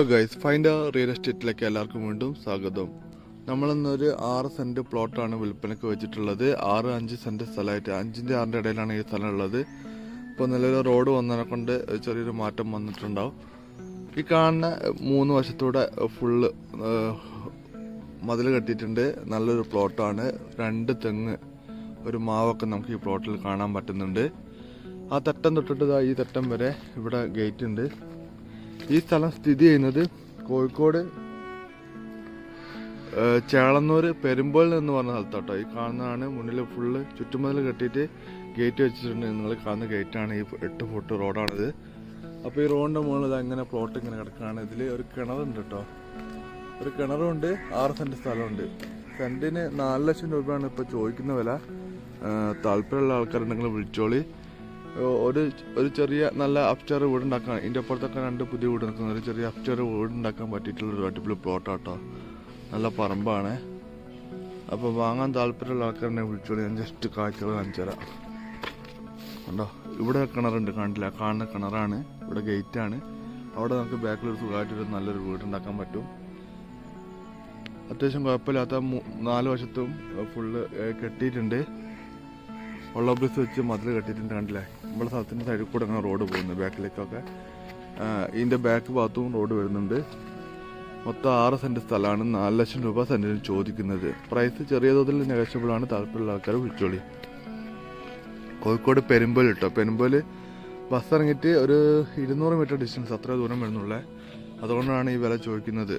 Guys, find real എസ്റ്റേറ്റിലേക്ക് എല്ലാവർക്കും വീണ്ടും സ്വാഗതം. നമ്മളിന്നൊരു 6 സെന്റ് പ്ലോട്ടാണ് വിൽപ്പനയ്ക്ക് വെച്ചിട്ടുള്ളത്. 6-5 സെന്റ് സ്ഥലമായിട്ട് 5-ന്റെ 6-ന്റെ ഇടയിലാണ് ഈ സ്ഥലം ഉള്ളത്. ഇപ്പോൾ നിലവിൽ റോഡ് വന്നതിനെ കൊണ്ട് ചെറിയൊരു മാറ്റം വന്നിട്ടുണ്ടാവും. ഈ കാണുന്ന 3 വശത്തൂടെ ഫുള്ള് മതിൽ കെട്ടിയിട്ടുണ്ട്. നല്ലൊരു പ്ലോട്ടാണ്. 2 തെങ്ങ്, ഒരു മാവൊക്കെ നമുക്ക് ഈ പ്ലോട്ടിൽ കാണാൻ പറ്റുന്നുണ്ട്. ആ തട്ടം തൊട്ടിട്ട് ഈ തട്ടം വരെ ഇവിടെ ഗേറ്റ് ഉണ്ട്. ഈ സ്ഥലം സ്ഥിതി ചെയ്യുന്നത് കോഴിക്കോട് ചേളന്നൂർ പെരുമ്പോൽ എന്ന് പറഞ്ഞ സ്ഥലത്തോട്ടോ. ഈ കാണുന്നതാണ് മുന്നിൽ ഫുള്ള് ചുറ്റുമതിൽ കെട്ടിയിട്ട് ഗേറ്റ് വെച്ചിട്ടുണ്ട്. നിങ്ങൾ കാണുന്ന ഗേറ്റാണ്. ഈ 8 ഫുട്ട് റോഡാണിത്. അപ്പോൾ ഈ റോഡിൻ്റെ മുകളിൽ അങ്ങനെ പ്ലോട്ട് ഇങ്ങനെ കിടക്കുകയാണ്. ഇതിൽ ഒരു കിണറുണ്ട് കേട്ടോ. ഒരു കിണറുണ്ട്. 6 സെന്റ് സ്ഥലമുണ്ട്. സെന്റിന് 4 ലക്ഷം രൂപയാണ് ഇപ്പോൾ ചോദിക്കുന്ന വില. താല്പര്യമുള്ള ആൾക്കാരുണ്ടെങ്കിൽ വിളിച്ചോളി. ഒരു ചെറിയ നല്ല അപ്സ്റ്റർ വീടുണ്ടാക്കാൻ, ഇതിൻ്റെ അപ്പുറത്തൊക്കെ 2 പുതിയ വീട് നിൽക്കുന്ന ഒരു ചെറിയ അപ്സ്റ്റർ വീടുണ്ടാക്കാൻ പറ്റിയിട്ടുള്ളൊരു അടിപൊളി പ്ലോട്ടാട്ടോ. നല്ല പറമ്പാണ്. അപ്പോൾ വാങ്ങാൻ താല്പര്യമുള്ള ആൾക്കാരെ വിളിച്ചോളി. ഞാൻ ജസ്റ്റ് കാഴ്ചകൾ കാണിച്ചു തരാം. കണ്ടോ, ഇവിടെ കിണറുണ്ട്. കാണില്ല, കാണുന്ന കിണറാണ്. ഇവിടെ ഗേറ്റാണ്. അവിടെ നമുക്ക് ബാക്കിലൊരു സുഖമായിട്ടൊരു നല്ലൊരു വീടുണ്ടാക്കാൻ പറ്റും. അത്യാവശ്യം കുഴപ്പമില്ലാത്ത 4 വശത്തും ഫുള്ള് കെട്ടിയിട്ടുണ്ട്. വെള്ളം ബ്രിസ് വെച്ച് മതിൽ കെട്ടിയിട്ടുണ്ട്. കണ്ടില്ലേ, നമ്മുടെ സ്ഥലത്തിൻ്റെ സൈഡിൽ കൂടെ അങ്ങനെ റോഡ് പോകുന്നു ബാക്കിലേക്കൊക്കെ. ഇതിൻ്റെ ബാക്ക് ഭാഗത്തും റോഡ് വരുന്നുണ്ട്. മൊത്തം 6 സെന്റ് സ്ഥലമാണ്. 4 ലക്ഷം രൂപ സെന്റിന് ചോദിക്കുന്നത്. പ്രൈസ് ചെറിയ തോതിൽ നെഗോഷ്യബിളാണ്. താല്പര്യമുള്ള ആൾക്കാർ വിളിച്ചോളി. കോഴിക്കോട് പെരുമ്പോൽ കേട്ടോ. പെരുമ്പോൽ ബസ് ഇറങ്ങിയിട്ട് ഒരു 200 മീറ്റർ ഡിസ്റ്റൻസ്, അത്ര ദൂരം വരുന്നുള്ളേ. അതുകൊണ്ടാണ് ഈ വില ചോദിക്കുന്നത്.